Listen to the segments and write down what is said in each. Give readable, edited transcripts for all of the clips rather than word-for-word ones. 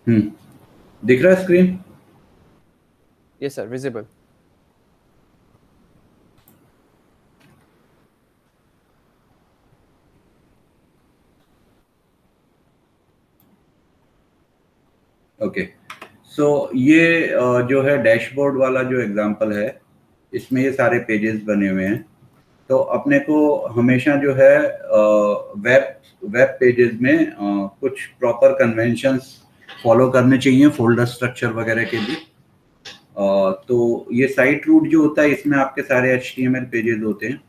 दिख रहा है screen? Yes, sir. Visible. Okay. So ये जो है डैशबोर्ड वाला जो एग्जांपल है, इसमें ये सारे पेजेस बने हुए हैं। तो अपने को हमेशा जो है वेब पेजेस में कुछ प्रॉपर कन्वेंशंस फॉलो करने चाहिए फोल्डर स्ट्रक्चर वगैरह के लिए। तो ये साइट रूट जो होता है, इसमें आपके सारे HTML पेजेस होते हैं।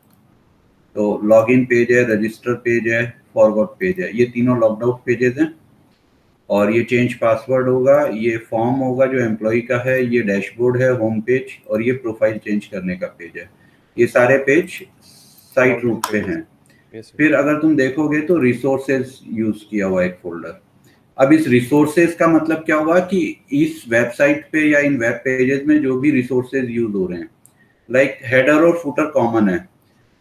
तो लॉगिन पेज है, रजिस्टर पेज है, फॉरवर्ड पेज है, ये तीनों लॉग्ड आउट पेजेस हैं। और ये चेंज पासवर्ड होगा, ये फॉर्म होगा जो एम्प्लॉय का है, ये डैशबोर्ड है, होम पेज, और ये प्रोफाइल चेंज करने का पेज है। ये सारे पेज साइट Login रूट पे pages. हैं। Yes, sir. फिर अगर तुम देखोगे तो रिसोर्सेज यूज किया हुआ एक फोल्डर। अब इस रिसोर्सेज का मतलब क्या हुआ कि इस वेबसाइट पे या इन वेब पेजेस में जो भी रिसोर्सेज यूज हो रहे हैं, लाइक हेडर और फुटर कॉमन है।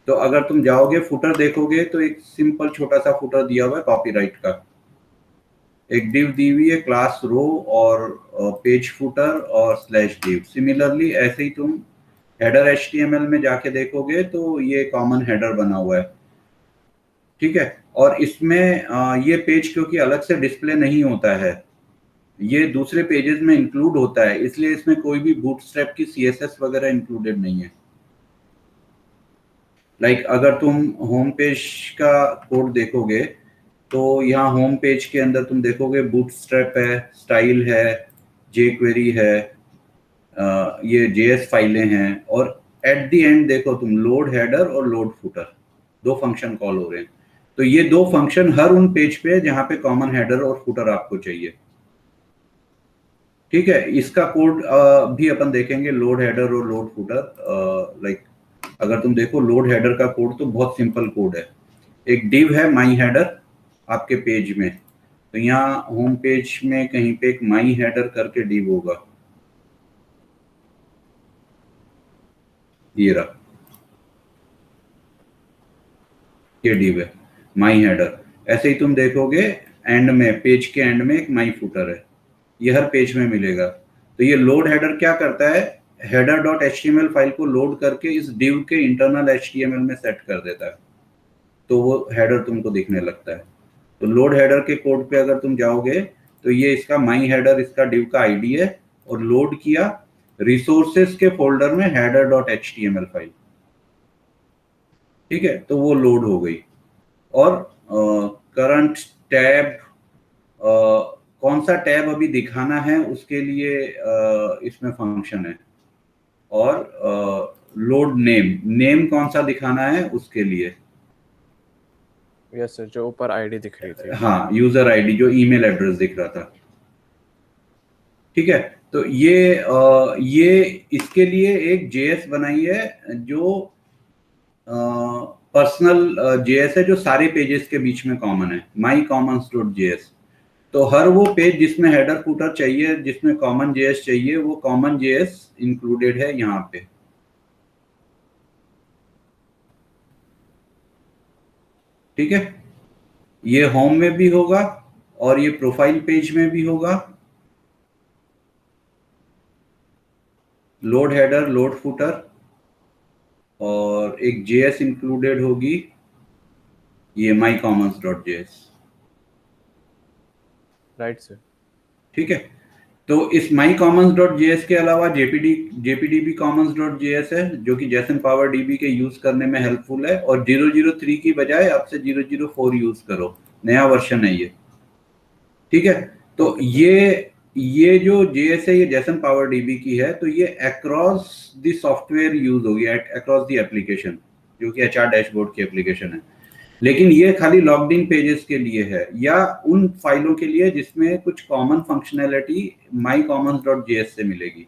तो अगर तुम जाओगे फुटर देखोगे तो एक सिंपल छोटा सा फुटर दिया हुआ है कॉपीराइट का, एक डिव दी हुई है क्लास रो और पेज फुटर और स्लैश डिव। सिमिलरली ऐसे ही तुम हेडर HTML में जाके देखोगे तो ये कॉमन हेडर बना हुआ है, ठीक है। और इसमें ये पेज क्योंकि अलग से डिस्प्ले नहीं होता है, ये दूसरे पेजेस में इंक्लूड होता है, इसलिए इसमें कोई भी बूटस्ट्रैप की CSS वगैरह इंक्लूडेड नहीं है। लाइक अगर तुम होम पेज का कोड देखोगे तो यहाँ होम पेज के अंदर तुम देखोगे बूटस्ट्रैप है, स्टाइल है, jQuery है, ये JS फाइलें हैं, और एट द एंड देखो तुम लोड हेडर और लोड फुटर, दो फंक्शन कॉल हो रहे हैं। तो ये दो फंक्शन हर उन पेज पे जहां पे कॉमन हेडर और फुटर आपको चाहिए, ठीक है। इसका कोड भी अपन देखेंगे, लोड हेडर और लोड फुटर। लाइक अगर तुम देखो लोड हेडर का कोड तो बहुत सिंपल कोड है। एक डिव है माई हेडर आपके पेज में, तो यहाँ होम पेज में कहीं पे एक माई हेडर करके डिव होगा, ये रहा, ये डिव है माई हेडर। ऐसे ही तुम देखोगे एंड में, पेज के एंड में एक माई फुटर है, ये हर पेज में मिलेगा। तो ये लोड हेडर क्या करता है, हेडर डॉट HTML फाइल को लोड करके इस डिव के इंटरनल HTML में सेट कर देता है, तो वो हेडर तुमको दिखने लगता है। तो लोड हेडर के कोड पे अगर तुम जाओगे तो ये इसका माई हेडर, इसका डिव का आईडी है, और लोड किया रिसोर्सेज के फोल्डर में हेडर डॉट HTML फाइल, ठीक है। तो वो लोड हो गई। और करंट टैब, कौन सा टैब अभी दिखाना है उसके लिए इसमें फंक्शन है। और लोड नेम, नेम कौन सा दिखाना है उसके लिए, Yes, sir. जो ऊपर ID दिख रही थी. हाँ, यूजर आईडी जो ईमेल एड्रेस दिख रहा था, ठीक है। तो ये इसके लिए एक JS बनाई है जो पर्सनल JS है, जो सारे पेजेस के बीच में कॉमन है, माई कॉमन्स डॉट JS। तो हर वो पेज जिसमें हेडर फुटर चाहिए, जिसमें कॉमन JS चाहिए, वो कॉमन JS इंक्लूडेड है यहाँ पे, ठीक है। ये होम में भी होगा और ये प्रोफाइल पेज में भी होगा। लोड हेडर, लोड फुटर, और एक JS इंक्लूडेड होगी, ये my commons dot JS, Right, sir. ठीक है। तो इस माई कॉमन्स डॉट JS के अलावा JPDB कॉमन्स डॉट JS है, जो कि जेसन पावर DB के यूज करने में हेल्पफुल है। और 003 की बजाय अब से 004 यूज करो, नया वर्जन है ये, ठीक है। तो Okay, sir. ये जो JS है, ये जेसन पावर DB की है, तो ये अक्रॉस द सॉफ्टवेयर यूज होगी, अक्रॉस द एप्लीकेशन, जो कि HR डैशबोर्ड की एप्लीकेशन है। लेकिन ये खाली लॉग्ड इन पेजेस के लिए है, या उन फाइलों के लिए जिसमें कुछ कॉमन फंक्शनैलिटी माई कॉमन्स डॉट JS से मिलेगी।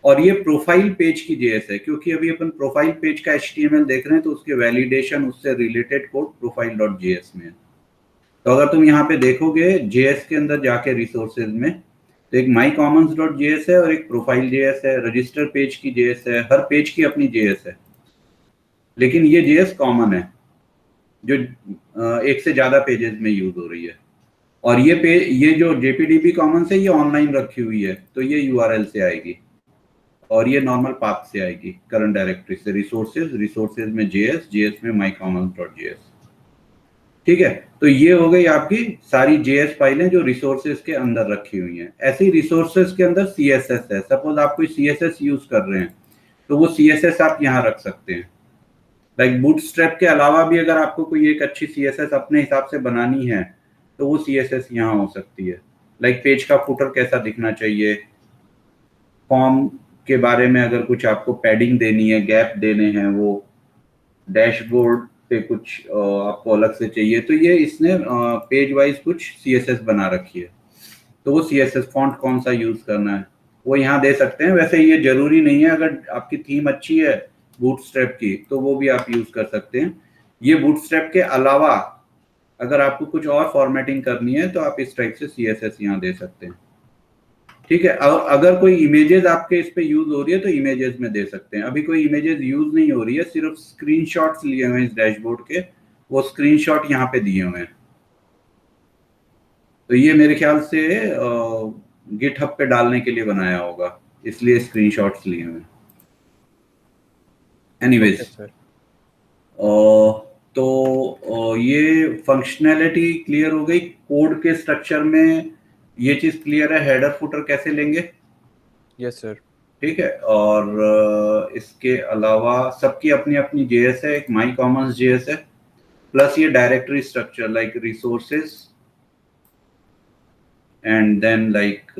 और ये प्रोफाइल पेज की JS है, क्योंकि अभी अपन प्रोफाइल पेज का HTML देख रहे हैं, तो उसके वैलिडेशन, उससे related code profile dot JS में है। तो अगर तुम यहाँ पे देखोगे JS के अंदर जाके रिसोर्सेज में, तो एक माई कॉमन्स डॉट JS है और एक प्रोफाइल JS है, रजिस्टर पेज की JS है, हर पेज की अपनी JS है। लेकिन ये JS कॉमन है जो एक से ज्यादा पेजेस में यूज हो रही है। और ये जो JPDB कॉमन्स है ये ऑनलाइन रखी हुई है, तो ये URL से आएगी और ये नॉर्मल पाथ से आएगी करंट डायरेक्टरी से, रिसोर्सेज में JS में mycommons.js। ठीक है, तो ये हो गई आपकी सारी JS फाइलें जो रिसोर्सेज के अंदर रखी हुई हैं। ऐसे ही रिसोर्सेज के अंदर CSS है। सपोज आप कोई CSS यूज कर रहे हैं तो वो CSS आप यहाँ रख सकते हैं। लाइक बूटस्ट्रैप के अलावा भी अगर आपको कोई एक अच्छी CSS अपने हिसाब से बनानी है तो वो CSS यहाँ हो सकती है। लाइक पेज का फुटर कैसा दिखना चाहिए, फॉर्म के बारे में अगर कुछ आपको पैडिंग देनी है, गैप देने हैं, वो डैशबोर्ड पे कुछ आपको अलग से चाहिए, तो ये इसने पेज वाइज कुछ CSS बना रखी है। तो वो CSS फॉन्ट कौन सा यूज करना है वो यहाँ दे सकते हैं। वैसे ये जरूरी नहीं है, अगर आपकी थीम अच्छी है बूटस्ट्रैप की तो वो भी आप यूज कर सकते हैं। ये बूटस्ट्रैप के अलावा अगर आपको कुछ और फॉर्मेटिंग करनी है तो आप इस टाइप से CSS यहाँ दे सकते हैं। ठीक है, अगर कोई इमेजेस आपके इस पे यूज हो रही है तो इमेजेस में दे सकते हैं। अभी कोई इमेजेस यूज नहीं हो रही है, सिर्फ स्क्रीनशॉट्स लिए हुए हैं इस डैशबोर्ड के, वो स्क्रीनशॉट यहाँ पे दिए हुए हैं। तो ये मेरे ख्याल से गिटहब पे डालने के लिए बनाया होगा, इसलिए स्क्रीनशॉट्स लिए हुए हैं। एनीवेज, तो ये फंक्शनैलिटी क्लियर हो गई। कोड के स्ट्रक्चर में ये चीज क्लियर है, हेडर फुटर कैसे लेंगे। Yes sir. ठीक है, और इसके अलावा सबकी अपनी अपनी JS है, एक mycommons.js है, प्लस ये directory structure like resources and then like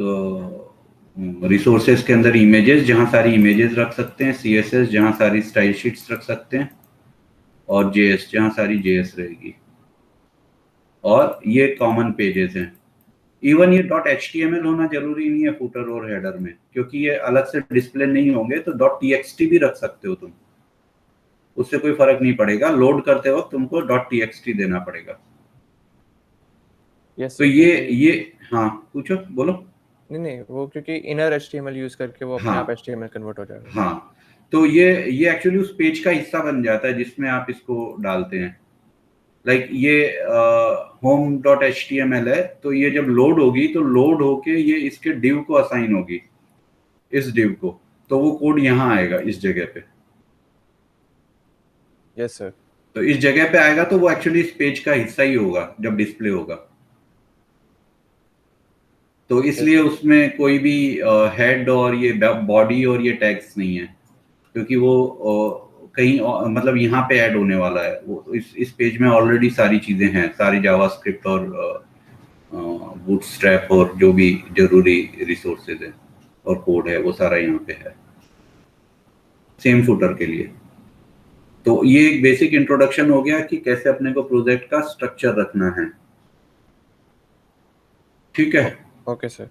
resources के अंदर इमेजेस, जहां सारी इमेजेस रख सकते हैं, CSS जहां सारी स्टाइल शीट्स रख सकते हैं, और JS जहां सारी JS रहेगी। और ये कॉमन पेजेस हैं। इवन ये .html होना जरूरी नहीं है फुटर और हेडर में, क्योंकि ये अलग से डिस्प्ले नहीं होंगे, तो .txt भी रख सकते हो तुम, उससे कोई फर्क नहीं पड़ेगा। लोड करते वक्त तुमको .txt देना पड़ेगा। यस तो ये हाँ पूछो, बोलो। नहीं वो क्योंकि इनर HTML यूज करके वो अपने हाँ आप HTML कन्वर्ट हो जाएगा। हाँ, तो ये एक्चुअली उस पेज का हिस्सा बन जाता है जिसमें आप इसको डालते हैं। लाइक ये home.html है, तो ये जब लोड होगी तो लोड होके ये इसके div को असाइन होगी, इस div को, तो वो कोड यहाँ आएगा इस जगह पे। Yes sir. तो इस जगह पे आएगा तो वो एक्चुअली इस पेज का हिस्सा ही होगा जब डिस्प्ले होगा। तो इसलिए उसमें कोई भी हेड और ये बॉडी और ये टैग्स नहीं है, क्योंकि वो कहीं मतलब यहाँ पे ऐड होने वाला है। वो इस पेज में ऑलरेडी सारी चीजें हैं, सारी जावास्क्रिप्ट और बूटस्ट्रैप और जो भी जरूरी रिसोर्सेज है और कोड है वो सारा यहाँ पे है, सेम फुटर के लिए। तो ये एक बेसिक इंट्रोडक्शन हो गया कि कैसे अपने को प्रोजेक्ट का स्ट्रक्चर रखना है। ठीक है, ओके सर।